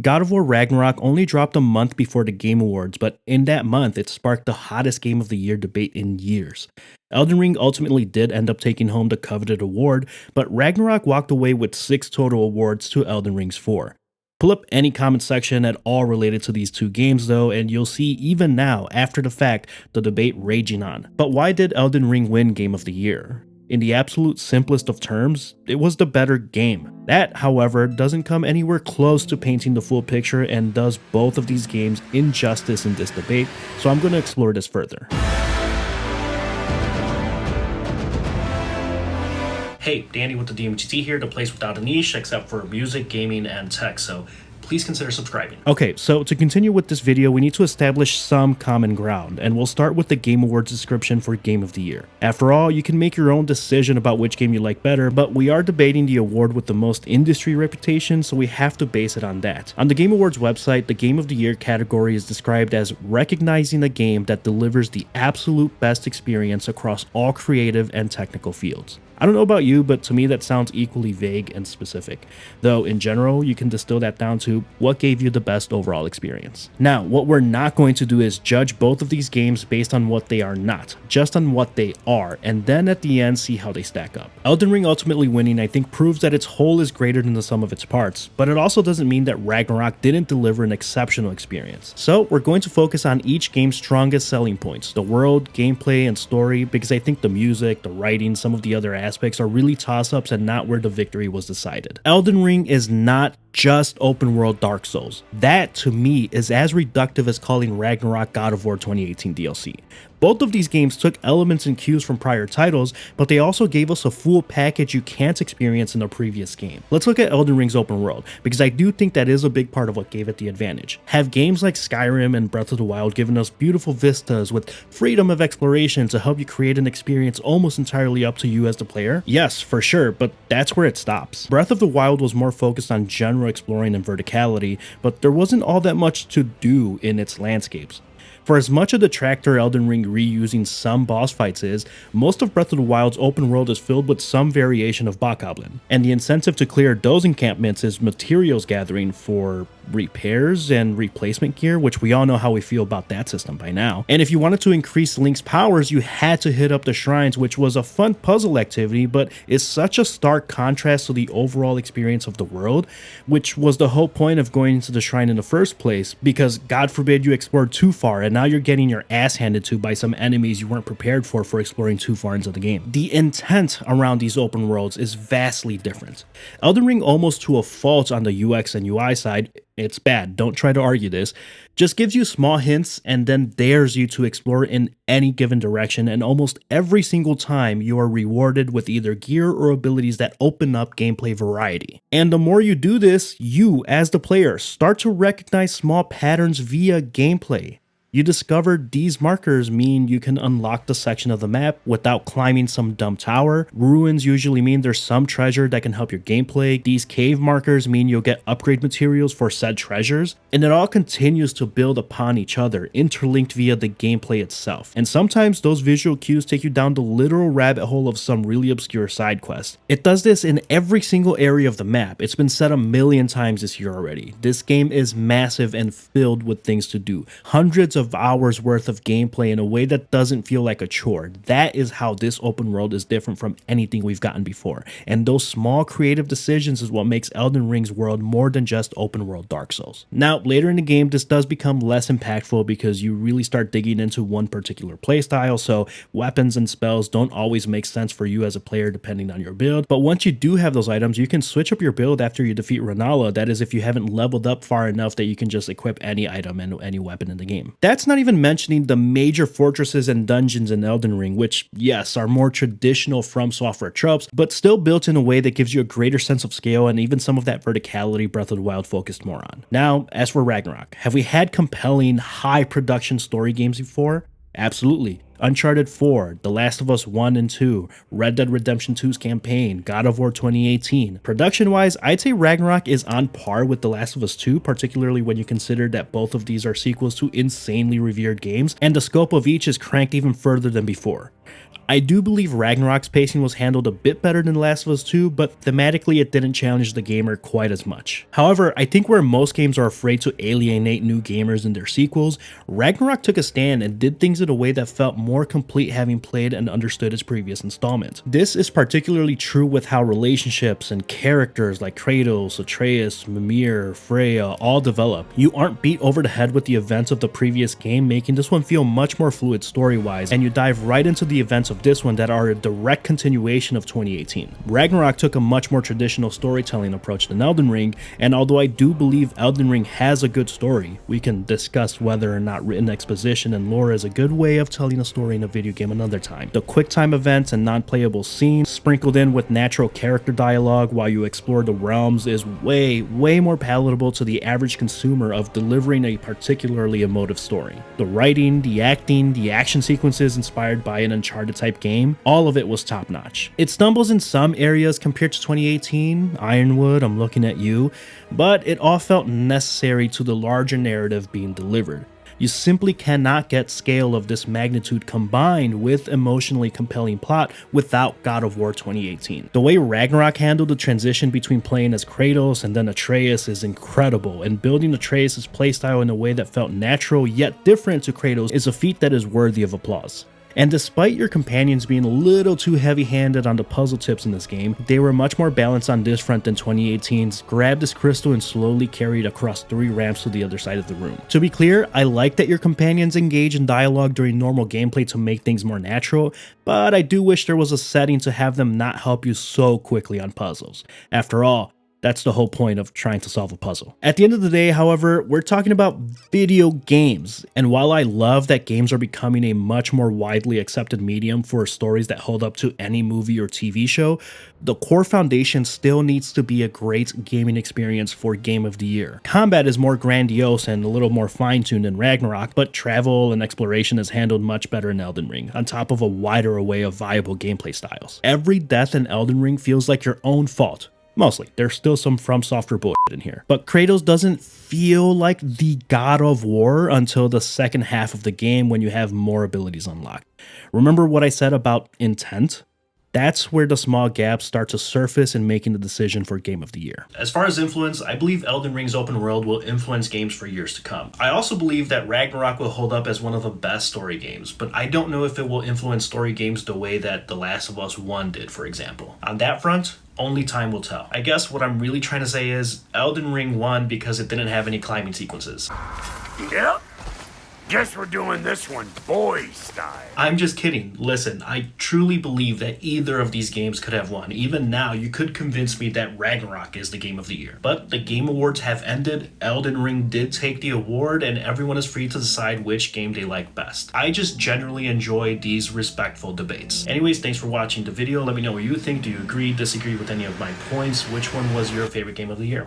God of War Ragnarok only dropped a month before the Game Awards, but in that month, it sparked the hottest Game of the Year debate in years. Elden Ring ultimately did end up taking home the coveted award, but Ragnarok walked away with 6 total awards to Elden Ring's 4. Pull up any comment section at all related to these two games though, and you'll see even now, after the fact, the debate raging on. But why did Elden Ring win Game of the Year? In the absolute simplest of terms, it was the better game. That, however, doesn't come anywhere close to painting the full picture and does both of these games injustice in this debate, so I'm going to explore this further. Hey, Danny with the DMGT here, the place without a niche except for music, gaming, and tech, so please consider subscribing. Okay, so to continue with this video, we need to establish some common ground, and we'll start with the Game Awards description for Game of the Year. After all, you can make your own decision about which game you like better, but we are debating the award with the most industry reputation, so we have to base it on that. On the Game Awards website, the Game of the Year category is described as recognizing a game that delivers the absolute best experience across all creative and technical fields. I don't know about you, but to me that sounds equally vague and specific, though in general you can distill that down to what gave you the best overall experience. Now, what we're not going to do is judge both of these games based on what they are not, just on what they are, and then at the end see how they stack up. Elden Ring ultimately winning, I think, proves that its whole is greater than the sum of its parts, but it also doesn't mean that Ragnarok didn't deliver an exceptional experience. So we're going to focus on each game's strongest selling points, the world, gameplay, and story, because I think the music, the writing, some of the other aspects are really toss-ups and not where the victory was decided. Elden Ring is not just open world Dark Souls. That, to me, is as reductive as calling Ragnarok God of War 2018 DLC. Both of these games took elements and cues from prior titles, but they also gave us a full package you can't experience in the previous game. Let's look at Elden Ring's open world, because I do think that is a big part of what gave it the advantage. Have games like Skyrim and Breath of the Wild given us beautiful vistas with freedom of exploration to help you create an experience almost entirely up to you as the player? Yes, for sure, but that's where it stops. Breath of the Wild was more focused on general exploring and verticality, but there wasn't all that much to do in its landscapes. For as much of the detractor Elden Ring reusing some boss fights is, most of Breath of the Wild's open world is filled with some variation of Bokoblin, and the incentive to clear those encampments is materials gathering for repairs and replacement gear, which we all know how we feel about that system by now. And if you wanted to increase Link's powers, you had to hit up the shrines, which was a fun puzzle activity, but is such a stark contrast to the overall experience of the world, which was the whole point of going into the shrine in the first place, because God forbid you explored too far, and now you're getting your ass handed to by some enemies you weren't prepared for exploring too far into the game. The intent around these open worlds is vastly different. Elden Ring, almost to a fault on the UX and UI side, it's bad, don't try to argue this, just gives you small hints and then dares you to explore in any given direction, and almost every single time you are rewarded with either gear or abilities that open up gameplay variety. And the more you do this, you, as the player, start to recognize small patterns via gameplay. You discover these markers mean you can unlock the section of the map without climbing some dumb tower. Ruins usually mean there's some treasure that can help your gameplay. These cave markers mean you'll get upgrade materials for said treasures. And it all continues to build upon each other, interlinked via the gameplay itself. And sometimes those visual cues take you down the literal rabbit hole of some really obscure side quest. It does this in every single area of the map. It's been said a million times this year already. This game is massive and filled with things to do. Hundreds of hours worth of gameplay in a way that doesn't feel like a chore. That is how this open world is different from anything we've gotten before. And those small creative decisions is what makes Elden Ring's world more than just open world Dark Souls. Now, later in the game, this does become less impactful because you really start digging into one particular playstyle, so weapons and spells don't always make sense for you as a player depending on your build. But once you do have those items, you can switch up your build after you defeat Rennala. That is, if you haven't leveled up far enough that you can just equip any item and any weapon in the game. That's not even mentioning the major fortresses and dungeons in Elden Ring, which, yes, are more traditional From Software tropes, but still built in a way that gives you a greater sense of scale and even some of that verticality Breath of the Wild focused more on. Now, as for Ragnarok, have we had compelling, high production story games before? Absolutely. Uncharted 4, The Last of Us 1 and 2, Red Dead Redemption 2's campaign, God of War 2018. Production-wise, I'd say Ragnarok is on par with The Last of Us 2, particularly when you consider that both of these are sequels to insanely revered games, and the scope of each is cranked even further than before. I do believe Ragnarok's pacing was handled a bit better than The Last of Us 2, but thematically it didn't challenge the gamer quite as much. However, I think where most games are afraid to alienate new gamers in their sequels, Ragnarok took a stand and did things in a way that felt more complete having played and understood its previous installment. This is particularly true with how relationships and characters like Kratos, Atreus, Mimir, Freya all develop. You aren't beat over the head with the events of the previous game, making this one feel much more fluid story-wise, and you dive right into the events of this one that are a direct continuation of 2018. Ragnarok took a much more traditional storytelling approach than Elden Ring, and although I do believe Elden Ring has a good story, we can discuss whether or not written exposition and lore is a good way of telling a story in a video game another time. The quick time events and non-playable scenes sprinkled in with natural character dialogue while you explore the realms is way more palatable to the average consumer of delivering a particularly emotive story. The writing, the acting, the action sequences inspired by an Uncharted type game, all of it was top notch. It stumbles in some areas compared to 2018, Ironwood, I'm looking at you, but it all felt necessary to the larger narrative being delivered. You simply cannot get scale of this magnitude combined with emotionally compelling plot without God of War 2018. The way Ragnarok handled the transition between playing as Kratos and then Atreus is incredible, and building Atreus' playstyle in a way that felt natural yet different to Kratos is a feat that is worthy of applause. And despite your companions being a little too heavy-handed on the puzzle tips in this game, they were much more balanced on this front than 2018's grab this crystal and slowly carry it across 3 ramps to the other side of the room. To be clear, I like that your companions engage in dialogue during normal gameplay to make things more natural, but I do wish there was a setting to have them not help you so quickly on puzzles. After all, that's the whole point of trying to solve a puzzle. At the end of the day, however, we're talking about video games. And while I love that games are becoming a much more widely accepted medium for stories that hold up to any movie or TV show, the core foundation still needs to be a great gaming experience for Game of the Year. Combat is more grandiose and a little more fine-tuned in Ragnarok, but travel and exploration is handled much better in Elden Ring, on top of a wider array of viable gameplay styles. Every death in Elden Ring feels like your own fault. Mostly. There's still some From Software bullshit in here. But Kratos doesn't feel like the God of War until the second half of the game when you have more abilities unlocked. Remember what I said about intent? That's where the small gaps start to surface in making the decision for Game of the Year. As far as influence, I believe Elden Ring's open world will influence games for years to come. I also believe that Ragnarok will hold up as one of the best story games, but I don't know if it will influence story games the way that The Last of Us 1 did, for example. On that front, only time will tell. I guess what I'm really trying to say is Elden Ring won because it didn't have any climbing sequences. Yep. Guess we're doing this one boy style. I'm just kidding. Listen, I truly believe that either of these games could have won. Even now, you could convince me that Ragnarok is the Game of the Year. But the Game Awards have ended, Elden Ring did take the award, and everyone is free to decide which game they like best. I just generally enjoy these respectful debates. Anyways, thanks for watching the video. Let me know what you think. Do you agree, disagree with any of my points? Which one was your favorite Game of the Year?